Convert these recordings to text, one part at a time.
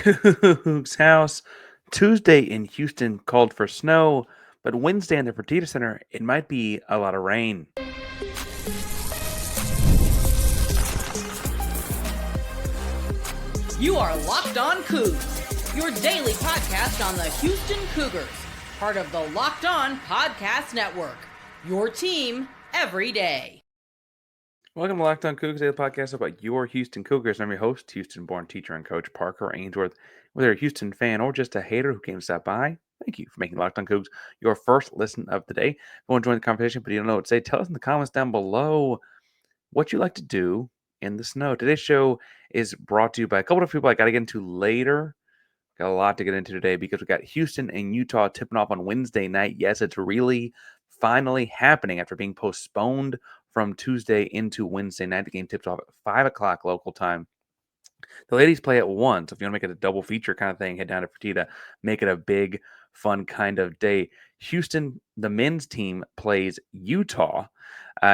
Coogs house. Tuesday in Houston called for snow, but Wednesday in the Fertitta Center, it might be a lot of rain. You are Locked On Coogs, your daily podcast on the Houston Cougars, part of the Locked On Podcast Network, your team every day. Welcome to Locked On Cougars, daily podcast about your Houston Cougars. I'm your host, Houston-born teacher and coach Parker Ainsworth. Whether you're a Houston fan or just a hater who came to stop by, thank you for making Locked On Cougs your first listen of the day. If you want to join the conversation, but you don't know what to say, tell us in the comments down below what you like to do in the snow. Today's show is brought to you by a couple of people I got to get into later. Got a lot to get into today because we got Houston and Utah tipping off on Wednesday night. Yes, it's really finally happening after being postponed from Tuesday into Wednesday night. The game tips off at 5 o'clock local time. The ladies play at 1, so if you want to make it a double feature kind of thing, head down to Fertitta, make it a big, fun kind of day. Houston, the men's team, plays Utah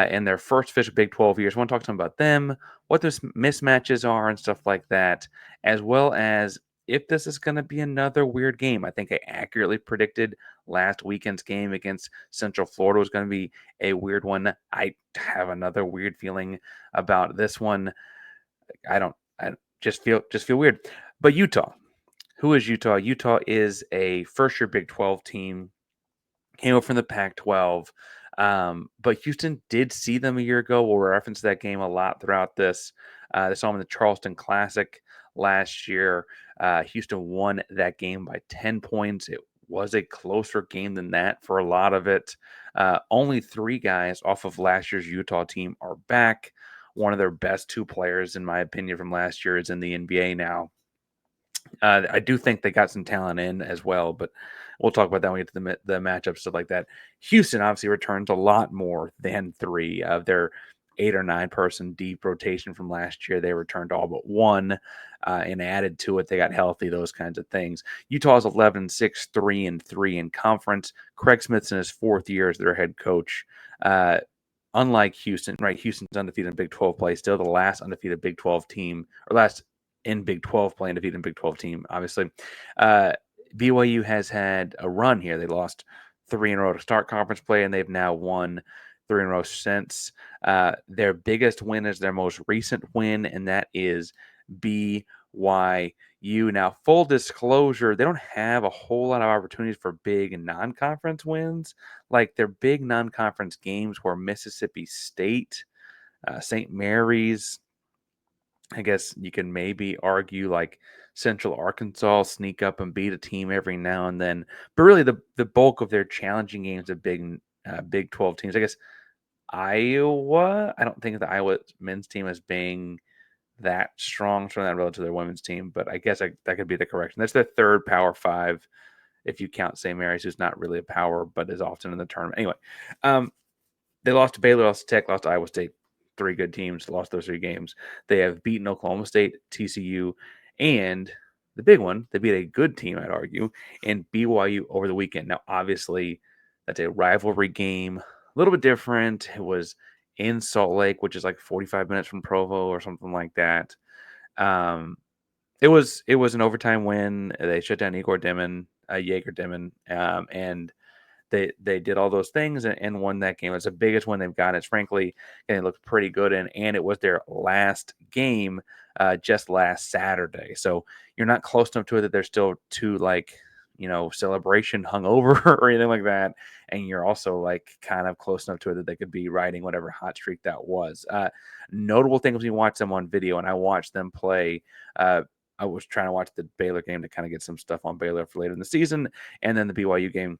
in their first official Big 12 years. I want to talk to them about them, what those mismatches are and stuff like that, as well as if this is going to be another weird game. I think I accurately predicted last weekend's game against Central Florida was going to be a weird one. I have another weird feeling about this one. I just feel weird. But Utah, who is Utah? Utah is a first-year Big 12 team, came over from the Pac-12. But Houston did see them a year ago. We'll reference that game a lot throughout this. They saw them in the Charleston Classic last year. Houston won that game by 10 points. It was a closer game than that for a lot of it. Only 3 guys off of last year's Utah team are back. One of their best 2 players, in my opinion, from last year is in the NBA now. I do think they got some talent in as well, but we'll talk about that when we get to the matchup, stuff like that. Houston obviously returns a lot more than 3 of their 8 or 9 person deep rotation from last year. They returned all but 1 and added to it. They got healthy, those kinds of things. Utah's 11-6, 3-3 in conference. Craig Smith's in his 4th year as their head coach. Unlike Houston, right? Houston's undefeated in Big 12 play, still the last undefeated Big 12 team, or last in Big 12 play, undefeated in Big 12 team, obviously. BYU has had a run here. They lost 3 in a row to start conference play, and they've now won 3 in a row since. Their biggest win is their most recent win, and that is BYU. Now, full disclosure, they don't have a whole lot of opportunities for big non-conference wins. Like their big non-conference games were Mississippi State, St. Mary's. I guess you can maybe argue like Central Arkansas sneak up and beat a team every now and then. But really the bulk of their challenging games are Big 12 teams. I guess Iowa, I don't think of the Iowa men's team as being that strong, certainly not relative to their women's team, but I guess that could be the correction. That's their 3rd Power 5, if you count St. Mary's, who's not really a power, but is often in the tournament. Anyway, they lost to Baylor, lost to Tech, lost to Iowa State. 3 good teams, lost those 3 games. They have beaten Oklahoma State, TCU, and the big one, they beat a good team, I'd argue, in BYU over the weekend. Now, obviously, that's a rivalry game, a little bit different. It was in Salt Lake, which is like 45 minutes from Provo or something like that. It was an overtime win. They shut down Jaeger Dimon, and they did all those things and won that game. It's the biggest one they've got. It's frankly, and it looked pretty good in, and it was their last game just last Saturday. So you're not close enough to it that they're still too celebration hungover or anything like that. And you're also like kind of close enough to it that they could be riding whatever hot streak that was. Notable thing was you watch them on video, and I watched them play. I was trying to watch the Baylor game to kind of get some stuff on Baylor for later in the season, and then the BYU game.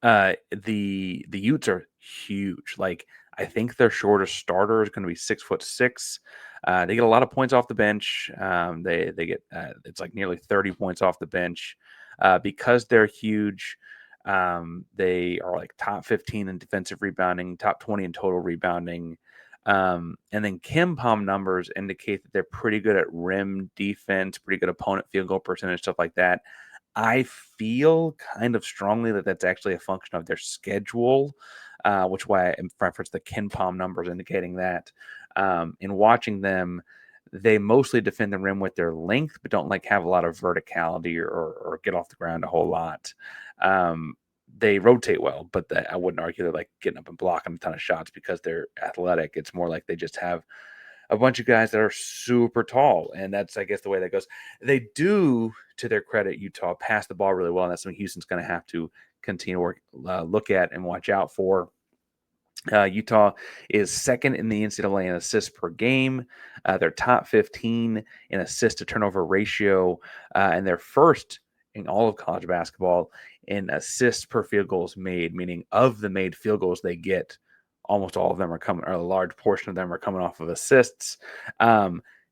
The Utes are huge. Like I think their shortest starter is going to be 6'6". They get a lot of points off the bench. They get it's like nearly 30 points off the bench because they're huge. They are like top 15 in defensive rebounding, top 20 in total rebounding. And then KenPom numbers indicate that they're pretty good at rim defense, pretty good opponent field goal percentage, stuff like that. I feel kind of strongly that that's actually a function of their schedule, which why I reference the KenPom numbers indicating that. In watching them, They mostly defend the rim with their length, but don't like have a lot of verticality or get off the ground a whole lot. They rotate well, but I wouldn't argue they're like getting up and blocking a ton of shots because they're athletic. It's more like they just have a bunch of guys that are super tall, and that's, I guess, the way that goes. They do, to their credit, Utah pass the ball really well, and that's something Houston's going to have to continue to look at and watch out for. Utah is second in the NCAA in assists per game. They're top 15 in assist to turnover ratio, and they're first in all of college basketball in assists per field goals made, meaning of the made field goals they get, almost all of them are coming, or a large portion of them are coming off of assists.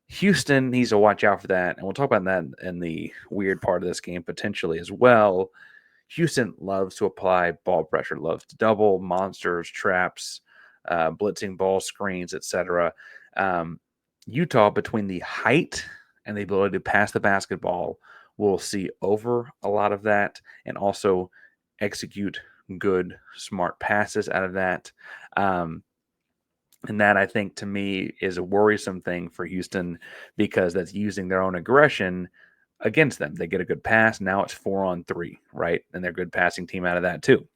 Houston needs to watch out for that, and we'll talk about that in the weird part of this game potentially as well. Houston loves to apply ball pressure, loves to double, monsters, traps, blitzing ball screens, etc. Utah, between the height and the ability to pass the basketball, will see over a lot of that and also execute good, smart passes out of that. And that, I think, to me, is a worrisome thing for Houston because that's using their own aggression against them. They get a good pass. Now it's 4-on-3, right? And they're a good passing team out of that, too.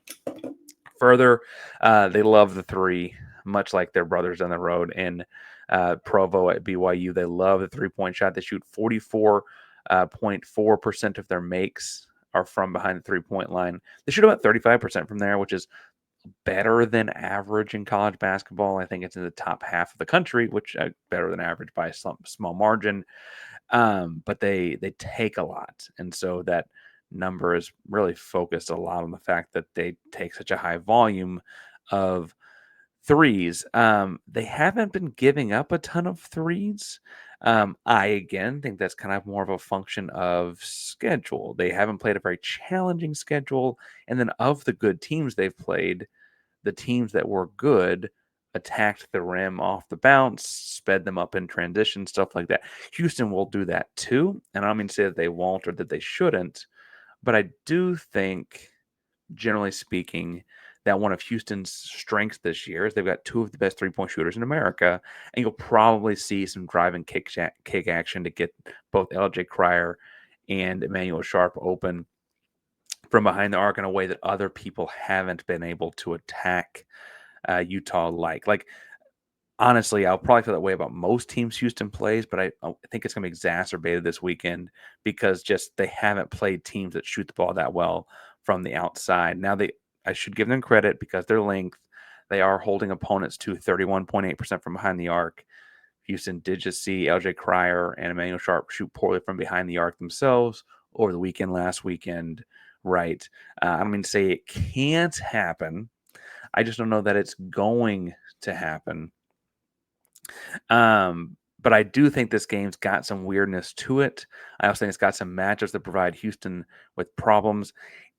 Further, they love the three, much like their brothers on the road in Provo at BYU. They love the three-point shot. They shoot 44.4% of their makes are from behind the three-point line. They shoot about 35% from there, which is better than average in college basketball. I think it's in the top half of the country, which better than average by a small margin. But they take a lot, and so that number is really focused a lot on the fact that they take such a high volume of threes. They haven't been giving up a ton of threes. I again think that's kind of more of a function of schedule. They haven't played a very challenging schedule, and then of the good teams they've played, the teams that were good attacked the rim off the bounce, sped them up in transition, stuff like that. Houston will do that too. And I don't mean to say that they won't or that they shouldn't, but I do think, generally speaking, that one of Houston's strengths this year is they've got two of the best three-point shooters in America, and you'll probably see some drive and kick action to get both LJ Cryer and Emmanuel Sharp open from behind the arc in a way that other people haven't been able to attack Utah like. Honestly, I'll probably feel that way about most teams Houston plays, but I think it's going to be exacerbated this weekend because just they haven't played teams that shoot the ball that well from the outside. Now, I should give them credit because their length, they are holding opponents to 31.8% from behind the arc. Houston did just see LJ Cryer and Emmanuel Sharp shoot poorly from behind the arc themselves over the weekend last weekend, right? I don't mean to say it can't happen. I just don't know that it's going to happen. But I do think this game's got some weirdness to it. I also think it's got some matchups that provide Houston with problems.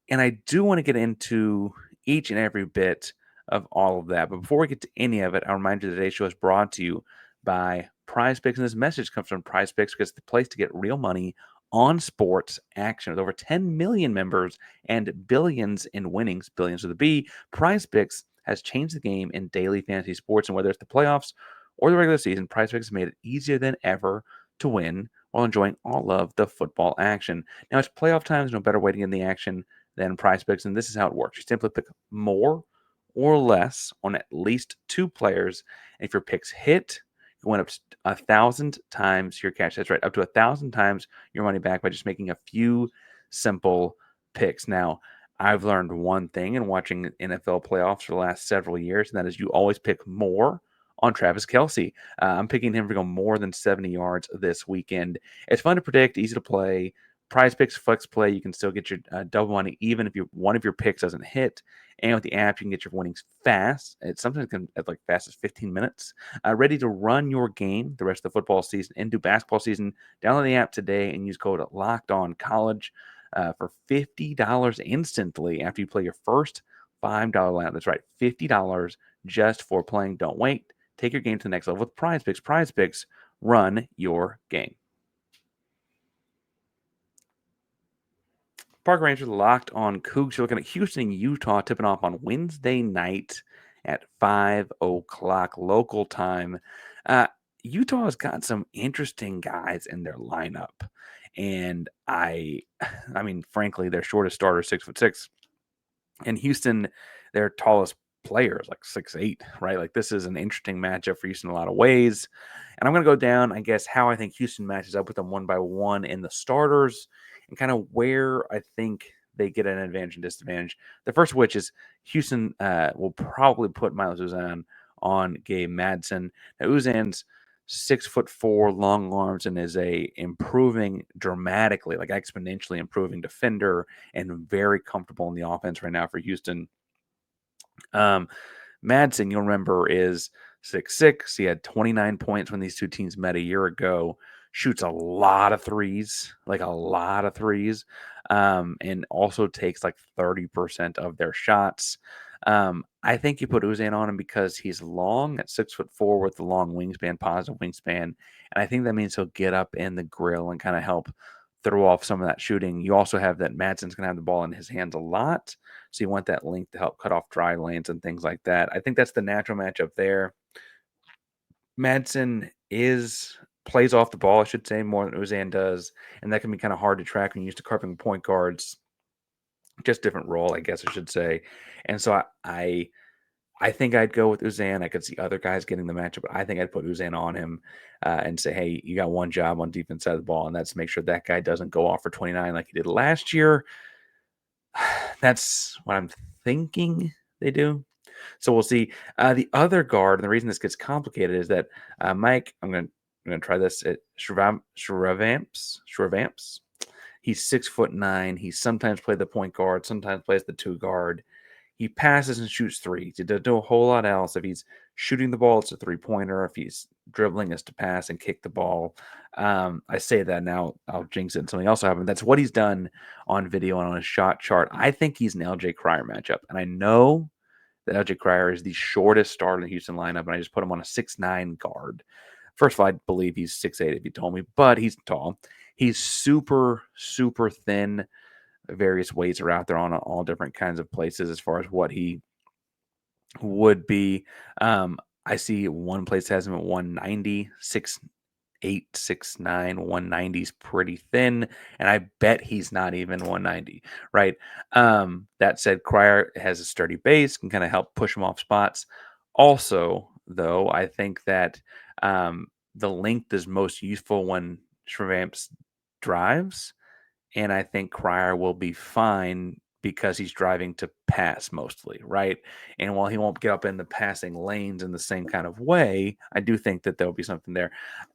And I do want to get into each and every bit of all of that. But before we get to any of it, I'll remind you that today's show is brought to you by Prize Picks. And this message comes from Prize Picks because it's the place to get real money on sports action. With over 10 million members and billions in winnings, billions with a B, Prize Picks has changed the game in daily fantasy sports. And whether it's the playoffs or the regular season, Prize Picks has made it easier than ever to win while enjoying all of the football action. Now, it's playoff time. There's no better way to get in the action than Prize Picks, and this is how it works. You simply pick more or less on at least two players. And if your picks hit, you win up to 1,000 times your cash. That's right, up to 1,000 times your money back by just making a few simple picks. Now, I've learned one thing in watching NFL playoffs for the last several years, and that is you always pick more on Travis Kelce. I'm picking him to go more than 70 yards this weekend. It's fun to predict, easy to play. Prize Picks Flex Play, you can still get your double money even if one of your picks doesn't hit. And with the app, you can get your winnings fast. It sometimes can at like fast as 15 minutes. Ready to run your game the rest of the football season into basketball season. Download the app today and use code LOCKEDONCollege for $50 instantly after you play your first $5 line. That's right, $50 just for playing. Don't wait. Take your game to the next level with Prize Picks. Prize Picks, run your game. Parker Ainsworth locked on Coogs. You're looking at Houston and Utah tipping off on Wednesday night at 5 o'clock local time. Utah's got some interesting guys in their lineup. And I mean, frankly, their shortest starter is 6'6". And Houston, their tallest player is like 6'8", right? Like this is an interesting matchup for Houston in a lot of ways. And I'm going to go down, I guess, how I think Houston matches up with them one by one in the starters and kind of where I think they get an advantage and disadvantage. The first of which is Houston will probably put Miles Uzan on Gabe Madsen. Now, Uzan's 6'4", long arms, and is a improving dramatically, like exponentially improving defender and very comfortable in the offense right now for Houston. Madsen, you'll remember, is 6'6". He had 29 points when these two teams met a year ago. Shoots a lot of threes, like a lot of threes, and also takes like 30% of their shots. I think you put Uzan on him because he's long at 6'4" with the long wingspan, positive wingspan, and I think that means he'll get up in the grill and kind of help throw off some of that shooting. You also have that Madsen's going to have the ball in his hands a lot, so you want that length to help cut off dry lanes and things like that. I think that's the natural matchup there. Madsen plays off the ball, I should say, more than Uzan does, and that can be kind of hard to track when you're used to carving point guards. Just different role, I guess I should say. And so I think I'd go with Uzan. I could see other guys getting the matchup, but I think I'd put Uzan on him and say, hey, you got one job on defense side of the ball, and that's to make sure that guy doesn't go off for 29 like he did last year. That's what I'm thinking they do. So we'll see. The other guard, and the reason this gets complicated is that Mike, I'm gonna try this at Shravamps. He's 6'9". He sometimes plays the point guard, sometimes plays the two guard. He passes and shoots threes. He doesn't do a whole lot else. If he's shooting the ball, it's a three-pointer. If he's dribbling, it's to pass and kick the ball. I say that now, I'll jinx it and something else will happen. That's what he's done on video and on his shot chart. I think he's an LJ Cryer matchup. And I know that LJ Cryer is the shortest starter in the Houston lineup, and I just put him on a 6'9" guard. First of all, I believe he's 6'8" if you told me, but he's tall. He's super, super thin. Various weights are out there on all different kinds of places as far as what he would be. I see one place has him at 190, 6'8", 6'9", 190 is pretty thin, and I bet he's not even 190, right? That said, Cryer has a sturdy base, can kind of help push him off spots. Also, though, I think that the length is most useful when Shravamps drives. And I think Cryer will be fine because he's driving to pass mostly, right? And while he won't get up in the passing lanes in the same kind of way, I do think that there'll be something there.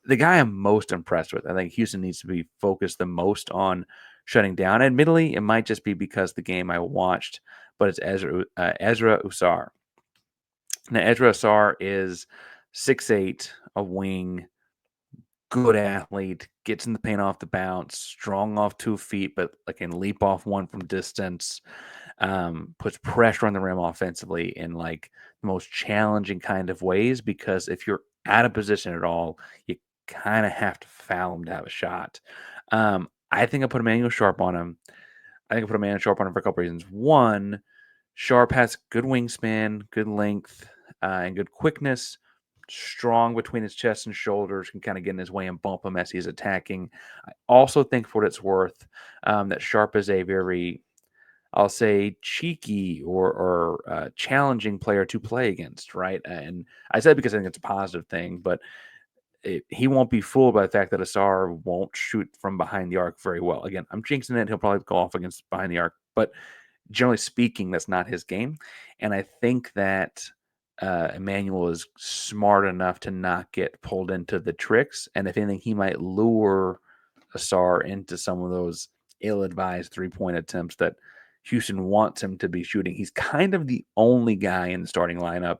The guy I'm most impressed with, I think Houston needs to be focused the most on shutting down. Admittedly, it might just be because the game I watched, but it's Ezra Usar. Now, Ezra Usar is 6'8", a wing, good athlete, gets in the paint off the bounce, strong off 2 feet, but like can leap off one from distance. Puts pressure on the rim offensively in like the most challenging kind of ways because if you're out of position at all, you kind of have to foul him to have a shot. I think I put Emmanuel Sharp on him. I think I put Emmanuel Sharp on him for a couple reasons. One, Sharp has good wingspan, good length, and good quickness. Strong between his chest and shoulders, can kind of get in his way and bump him as he's attacking. I also think, for what it's worth, that Sharp is a very, I'll say, cheeky or challenging player to play against, right? And I said because I think it's a positive thing, but he won't be fooled by the fact that Asar won't shoot from behind the arc very well. Again, I'm jinxing it. He'll probably go off against behind the arc, but generally speaking, that's not his game. And I think that Emmanuel is smart enough to not get pulled into the tricks. And if anything, he might lure Asar into some of those ill-advised three-point attempts that Houston wants him to be shooting. He's kind of the only guy in the starting lineup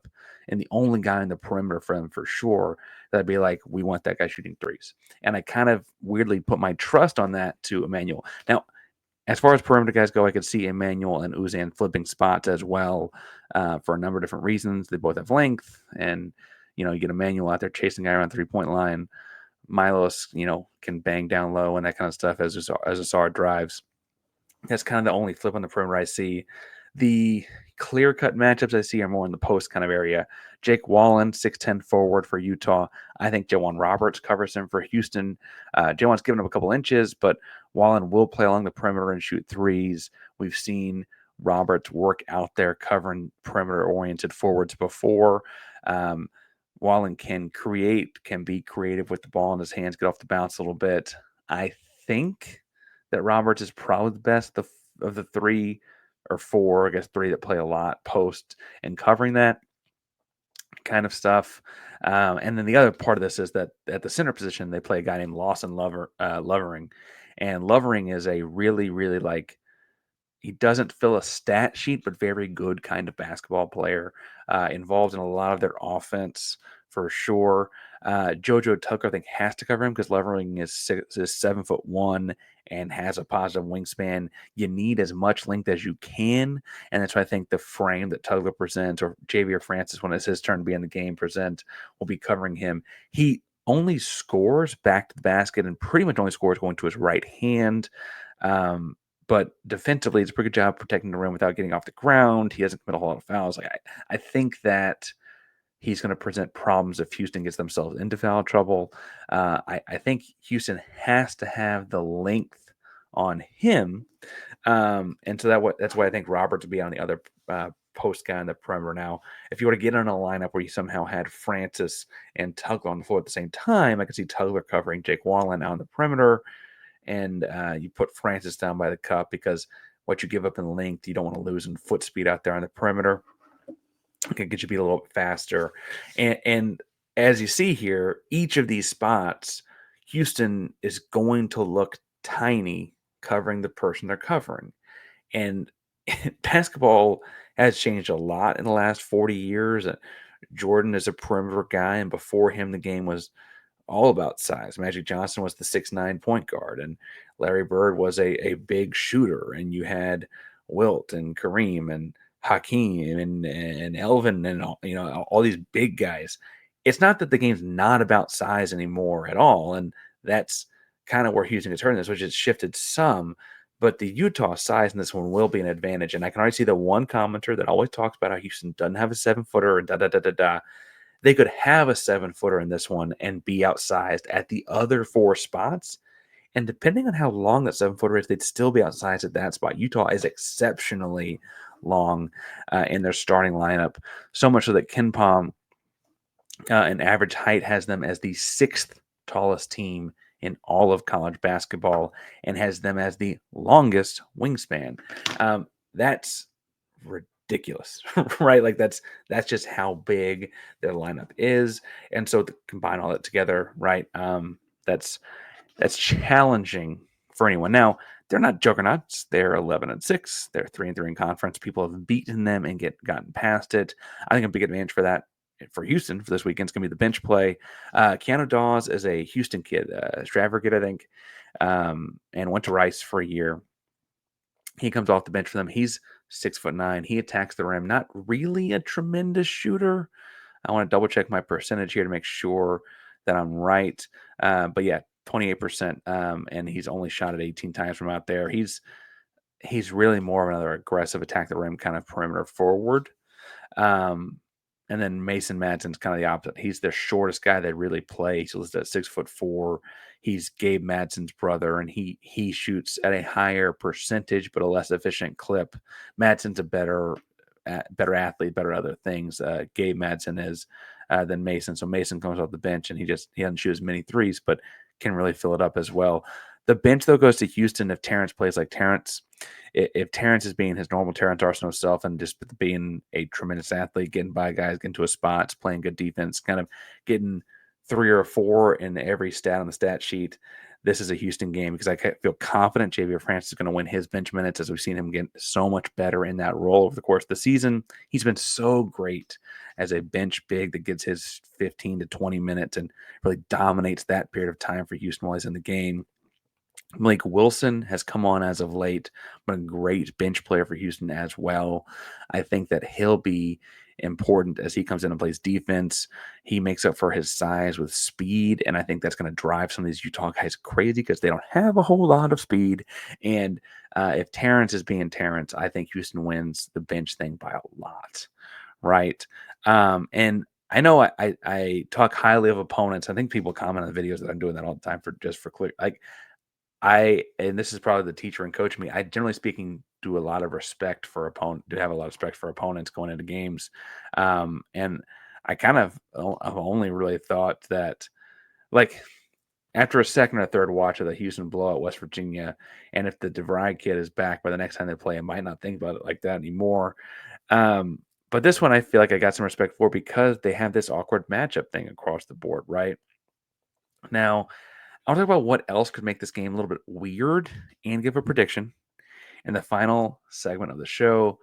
and the only guy in the perimeter for him for sure that'd be like, we want that guy shooting threes. And I kind of weirdly put my trust on that to Emmanuel. Now, as far as perimeter guys go, I could see Emmanuel and Uzan flipping spots as well for a number of different reasons. They both have length, and you get Emmanuel out there chasing a guy around 3-point line. Milos, can bang down low and that kind of stuff as Asar drives. That's kind of the only flip on the perimeter I see. The clear-cut matchups I see are more in the post kind of area. Jake Wallen, 6'10 forward for Utah. I think Jawan Roberts covers him for Houston. Jawan's given up a couple inches, but Wallen will play along the perimeter and shoot threes. We've seen Roberts work out there covering perimeter-oriented forwards before. Wallen can be creative with the ball in his hands, get off the bounce a little bit. I think that Roberts is probably the best of the three or four, I guess three that play a lot post and covering that kind of stuff. And then the other part of this is that at the center position, they play a guy named Lawson Lovering. And Lovering is a really, really he doesn't fill a stat sheet, but very good kind of basketball player, involved in a lot of their offense for sure. JoJo Tucker, I think, has to cover him because Levering is 7'1" and has a positive wingspan. You need as much length as you can, and that's why I think the frame that Tugler presents, or Javier Francis, when it's his turn to be in the game, will be covering him. He only scores back to the basket and pretty much only scores going to his right hand. But defensively, it's a pretty good job protecting the rim without getting off the ground. He doesn't commit a whole lot of fouls. I think that he's going to present problems if Houston gets themselves into foul trouble. I think Houston has to have the length on him. And so that's why I think Roberts would be on the other post guy on the perimeter. Now, if you were to get on a lineup where you somehow had Francis and Tugler on the floor at the same time, I could see Tugler covering Jake Wallen out on the perimeter, and you put Francis down by the cup because what you give up in length, you don't want to lose in foot speed out there on the perimeter. It can get you beat a little bit faster. And as you see here, each of these spots, Houston is going to look tiny covering the person they're covering. And basketball has changed a lot in the last 40 years. Jordan is a perimeter guy, and before him, the game was all about size. Magic Johnson was the 6'9" point guard, and Larry Bird was a big shooter. And you had Wilt and Kareem and Hakeem and Elvin and all these big guys. It's not that the game's not about size anymore at all, and that's kind of where Houston gets hurt in this, which has shifted some. But the Utah size in this one will be an advantage, and I can already see the one commenter that always talks about how Houston doesn't have a 7-footer and da da da da da. They could have a 7-footer in this one and be outsized at the other 4 spots. And depending on how long that 7-footer is, they'd still be outsized at that spot. Utah is exceptionally long in their starting lineup, so much so that KenPom, in average height, has them as the 6th tallest team in all of college basketball and has them as the longest wingspan. That's ridiculous, right? Like that's just how big their lineup is. And so to combine all that together, right? That's challenging for anyone. Now, they're not juggernauts. They're 11-6. They're 3-3 in conference. People have beaten them and gotten past it. I think a big advantage for that for Houston for this weekend is going to be the bench play. Keanu Dawes is a Houston kid, Stratford kid, I think, and went to Rice for a year. He comes off the bench for them. He's 6'9". He attacks the rim. Not really a tremendous shooter. I want to double check my percentage here to make sure that I'm right. But yeah, 28%. And he's only shot it 18 times from out there. He's really more of another aggressive attack the rim kind of perimeter forward. And then Mason Madsen's kind of the opposite. He's the shortest guy they really play. He's listed at 6'4". He's Gabe Madsen's brother, and he shoots at a higher percentage but a less efficient clip. Madsen's a better athlete, better other things. Gabe Madsen is than Mason. So Mason comes off the bench and he doesn't shoot as many threes, but can really fill it up as well. The bench, though, goes to Houston if Terrence plays like Terrence. If Terrence is being his normal Terrence Arsenault self and just being a tremendous athlete, getting by guys, getting to his spots, playing good defense, kind of getting 3 or 4 in every stat on the stat sheet, this is a Houston game because I feel confident Javier Francis is going to win his bench minutes as we've seen him get so much better in that role over the course of the season. He's been so great as a bench big that gets his 15 to 20 minutes and really dominates that period of time for Houston while he's in the game. Malik Wilson has come on as of late, but a great bench player for Houston as well. I think that he'll be important as he comes in and plays defense. He makes up for his size with speed, and I think that's going to drive some of these Utah guys crazy because they don't have a whole lot of speed. And if Terrence is being Terrence, I think Houston wins the bench thing by a lot, right? And I know I talk highly of opponents. I think people comment on the videos that I'm doing that all the time for click. Like and this is probably the teacher and coach me. I generally speaking do a lot of respect for do have a lot of respect for opponents going into games. And I kind of I've only really thought that like after a second or third watch of the Houston blowout West Virginia, and if the DeVry kid is back by the next time they play, I might not think about it like that anymore. But this one I feel like I got some respect for because they have this awkward matchup thing across the board, right? Now, I'll talk about what else could make this game a little bit weird and give a prediction in the final segment of the show.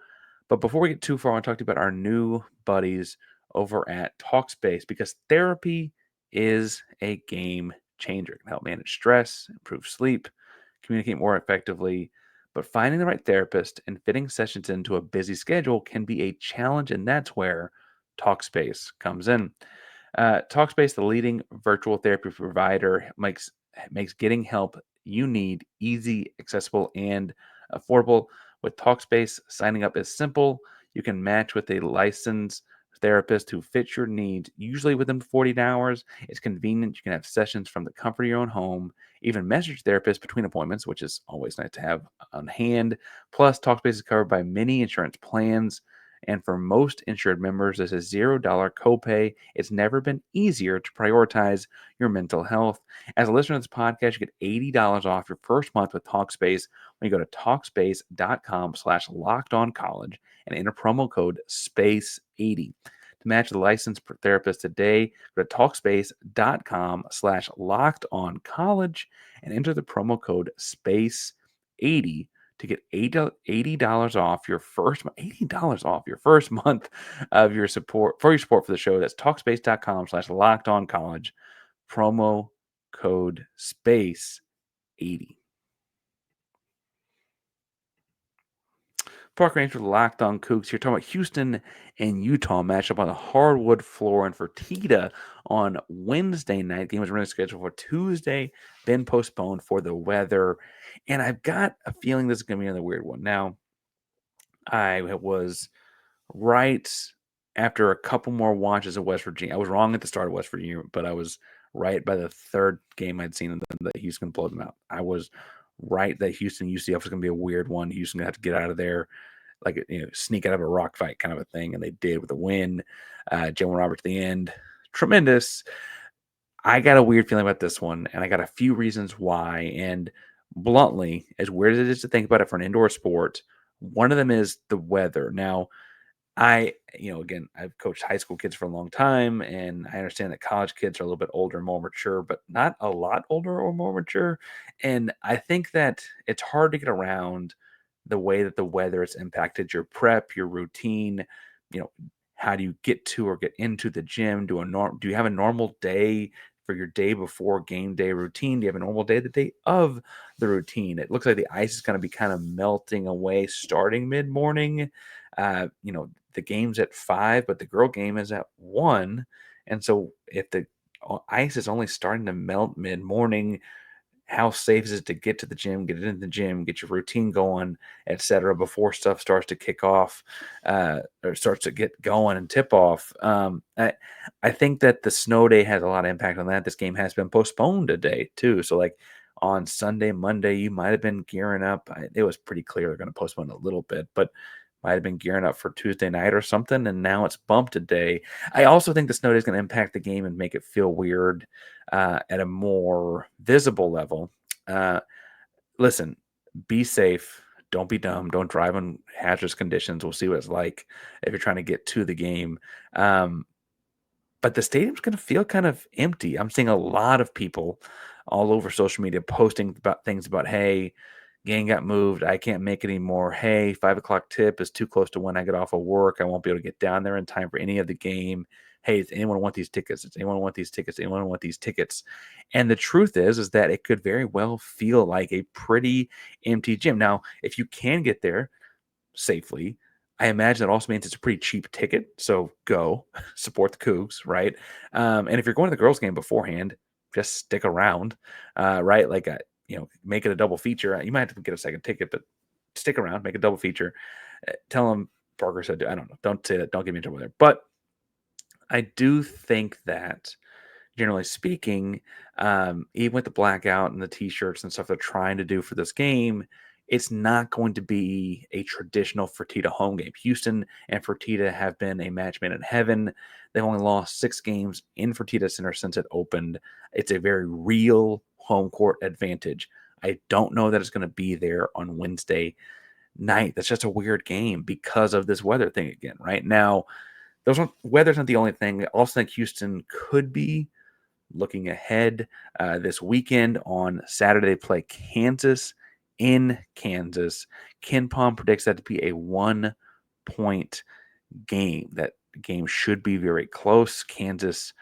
But before we get too far, I want to talk to you about our new buddies over at Talkspace because therapy is a game changer. It can help manage stress, improve sleep, communicate more effectively. But finding the right therapist and fitting sessions into a busy schedule can be a challenge, and that's where Talkspace comes in. Talkspace, the leading virtual therapy provider, makes getting help you need easy, accessible, and affordable. With Talkspace, signing up is simple. You can match with a licensed therapist who fits your needs, usually within 48 hours. It's convenient. You can have sessions from the comfort of your own home, even message therapists between appointments, which is always nice to have on hand. Plus, Talkspace is covered by many insurance plans. And for most insured members, there's a $0 copay. It's never been easier to prioritize your mental health. As a listener to this podcast, you get $80 off your first month with Talkspace when you go to Talkspace.com/lockedoncollege and enter promo code SPACE80. To match the licensed therapist today, go to Talkspace.com/lockedoncollege and enter the promo code SPACE80 to get $80 off your first $80 off your first month of your support for the show. That's Talkspace.com/lockedoncollege, promo code SPACE80. Parker Ainsworth, Locked On Coogs here, talking about Houston and Utah matchup on the hardwood floor in Fertitta on Wednesday night. The game was originally scheduled for Tuesday, then postponed for the weather. And I've got a feeling this is going to be another weird one. Now, I was right after a couple more watches of West Virginia. I was wrong at the start of West Virginia, but I was right by the third game I'd seen that Houston blowed them out. I was right that Houston UCF was going to be a weird one. Houston going to have to get out of there, like sneak out of a rock fight kind of a thing, and they did with a win. Jalen Roberts at the end, tremendous. I got a weird feeling about this one, and I got a few reasons why. And bluntly, as weird as it is to think about it for an indoor sport, one of them is the weather. Now, again, I've coached high school kids for a long time, and I understand that college kids are a little bit older and more mature, but not a lot older or more mature. And I think that it's hard to get around the way that the weather has impacted your prep, your routine. You know, how do you get to or get into the gym? Do you have a normal day for your day before game day routine? Do you have a normal day the day of the routine? It looks like the ice is going to be kind of melting away starting mid morning. The game's at 5, but the girl game is at 1. And so if the ice is only starting to melt mid morning, how safe is it to get to the gym, get into the gym, get your routine going, etc., before stuff starts to kick off or starts to get going and tip off? I think that the snow day has a lot of impact on that. This game has been postponed a day too. So like on Sunday, Monday, you might have been gearing up. It was pretty clear they're going to postpone a little bit, but might have been gearing up for Tuesday night or something, and now it's bumped a day. I also think the snow day is going to impact the game and make it feel weird at a more visible level. Listen, be safe. Don't be dumb. Don't drive in hazardous conditions. We'll see what it's like if you're trying to get to the game. But the stadium's going to feel kind of empty. I'm seeing a lot of people all over social media posting about things about, hey, game got moved. I can't make it anymore. Hey, 5 o'clock tip is too close to when I get off of work. I won't be able to get down there in time for any of the game. Hey, does anyone want these tickets? Does anyone want these tickets? Does anyone want these tickets? And the truth is that it could very well feel like a pretty empty gym. Now, if you can get there safely, I imagine that also means it's a pretty cheap ticket. So go support the Cougs, right? And if you're going to the girls' game beforehand, just stick around, right? Like, make it a double feature. You might have to get a second ticket, but stick around, make a double feature. Tell them Parker said, I don't know. Don't say that. Don't get me in trouble there. But I do think that generally speaking, even with the blackout and the t-shirts and stuff they're trying to do for this game, it's not going to be a traditional Fertitta home game. Houston and Fertitta have been a match made in heaven. They've only lost 6 games in Fertitta Center since it opened. It's a very real home court advantage. I don't know that it's going to be there on Wednesday night. That's just a weird game because of this weather thing again. Right now, weather's not the only thing. I also think Houston could be looking ahead this weekend on Saturday, they play Kansas in Kansas. Ken Palm predicts that to be a 1-point game. That game should be very close. Kansas,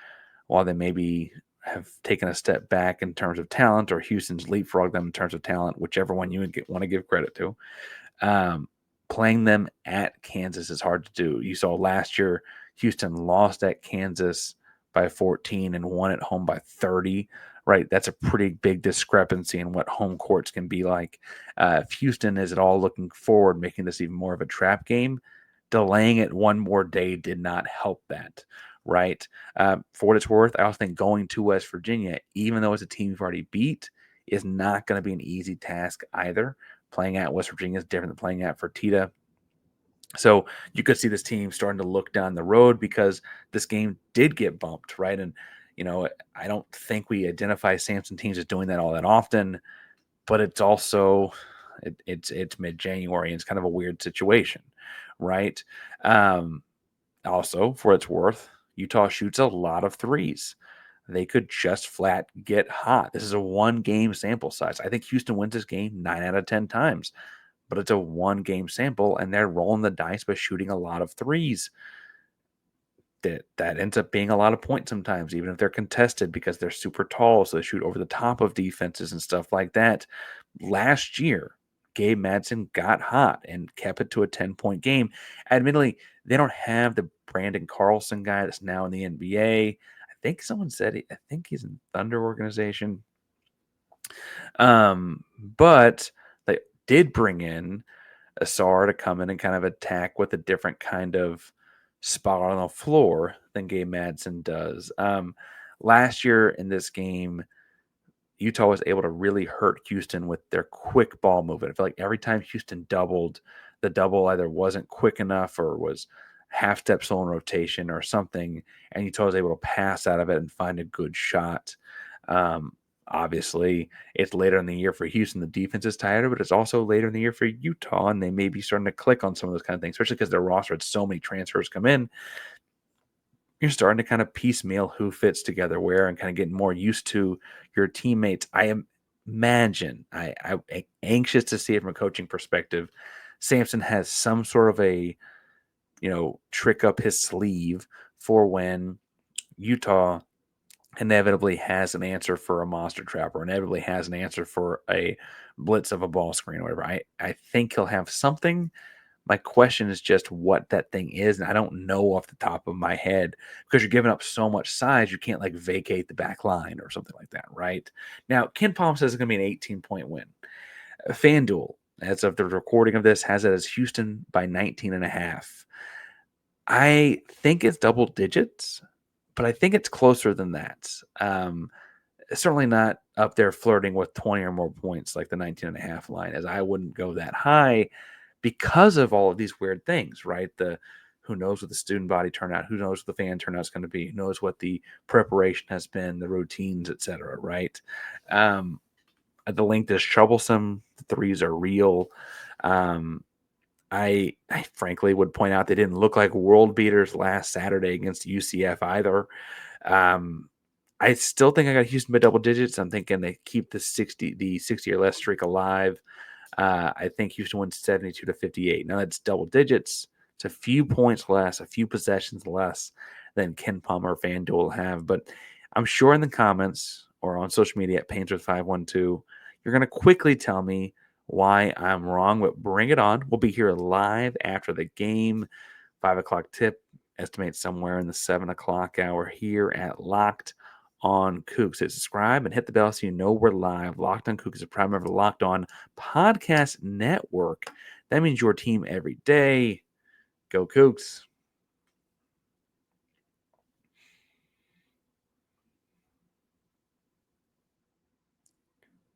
while they maybe have taken a step back in terms of talent, or Houston's leapfrogged them in terms of talent, whichever one you want to give credit to. Playing them at Kansas is hard to do. You saw last year, Houston lost at Kansas by 14 and won at home by 30, right? That's a pretty big discrepancy in what home courts can be like. If Houston is at all looking forward, making this even more of a trap game, delaying it one more day did not help that, right? For what it's worth, I also think going to West Virginia, even though it's a team you've already beat, is not going to be an easy task either. Playing at West Virginia is different than playing at Fertitta. So you could see this team starting to look down the road because this game did get bumped, right? And, I don't think we identify Samson teams as doing that all that often, but it's also, it's mid-January and it's kind of a weird situation, right? Also, for its worth, Utah shoots a lot of threes. They could just flat get hot. This is a 1-game sample size. I think Houston wins this game 9 out of 10 times, but it's a 1-game sample, and they're rolling the dice by shooting a lot of threes. That ends up being a lot of points sometimes, even if they're contested because they're super tall, so they shoot over the top of defenses and stuff like that. Last year, Gabe Madsen got hot and kept it to a 10-point game. Admittedly, they don't have the Brandon Carlson guy that's now in the NBA. I think someone said I think he's in the Thunder organization. But they did bring in Asar to come in and kind of attack with a different kind of spot on the floor than Gabe Madsen does. Last year in this game, Utah was able to really hurt Houston with their quick ball movement. I feel like every time Houston doubled, the double either wasn't quick enough or was half step slow in rotation or something, and Utah was able to pass out of it and find a good shot. Obviously, it's later in the year for Houston. The defense is tighter, but it's also later in the year for Utah, and they may be starting to click on some of those kind of things, especially because their roster had so many transfers come in. You're starting to kind of piecemeal who fits together where and kind of getting more used to your teammates. I imagine, I'm anxious to see it from a coaching perspective. Samson has some sort of a, trick up his sleeve for when Utah inevitably has an answer for a monster trap or inevitably has an answer for a blitz of a ball screen or whatever. I think he'll have something. My question is just what that thing is. And I don't know off the top of my head because you're giving up so much size. You can't vacate the back line or something like that. Right now, Ken Palm says it's going to be an 18-point win. FanDuel, as of the recording of this, has it as Houston by 19.5. I think it's double digits, but I think it's closer than that. Certainly not up there flirting with 20 or more points like the 19.5 line, as I wouldn't go that high because of all of these weird things, right? Who knows what the student body turnout, who knows what the fan turnout is going to be, who knows what the preparation has been, the routines, etc. Right? The length is troublesome. The threes are real. I frankly would point out they didn't look like world beaters last Saturday against UCF either. I still think I got Houston by double digits. I'm thinking they keep the 60 or less streak alive. I think Houston wins 72-58. Now that's double digits. It's a few points less, a few possessions less than Ken Palmer or FanDuel have. But I'm sure in the comments or on social media at Painter512, you're going to quickly tell me why I'm wrong, but bring it on. We'll be here live after the game. 5 o'clock tip, estimate somewhere in the 7 o'clock hour here at Locked on Coogs. Hit subscribe and hit the bell so you know we're live. Locked on Coogs is a proud member of the Locked On Podcast Network. That means your team every day. Go Coogs.